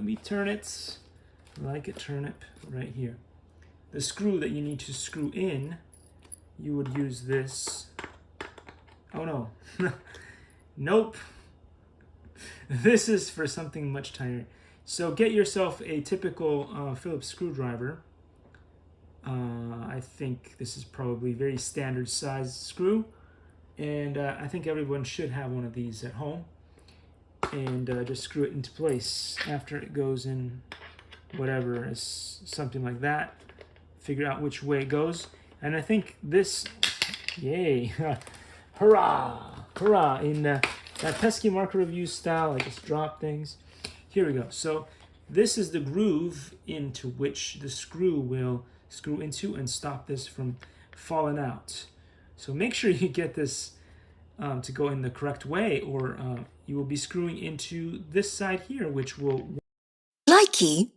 let me turn it like a turnip right here. The screw that you need to screw in, you would use this. Oh no, nope. This is for something much tinier. So get yourself a typical Phillips screwdriver. I think this is probably very standard size screw. And I think everyone should have one of these at home. And just screw it into place after it goes in, whatever, is something like that. Figure out which way it goes. And I think this, yay, hurrah, hurrah, in that pesky marker review style, I just drop things. Here we go. So this is the groove into which the screw will screw into and stop this from falling out. So make sure you get this to go in the correct way, or you will be screwing into this side here, which will... Likey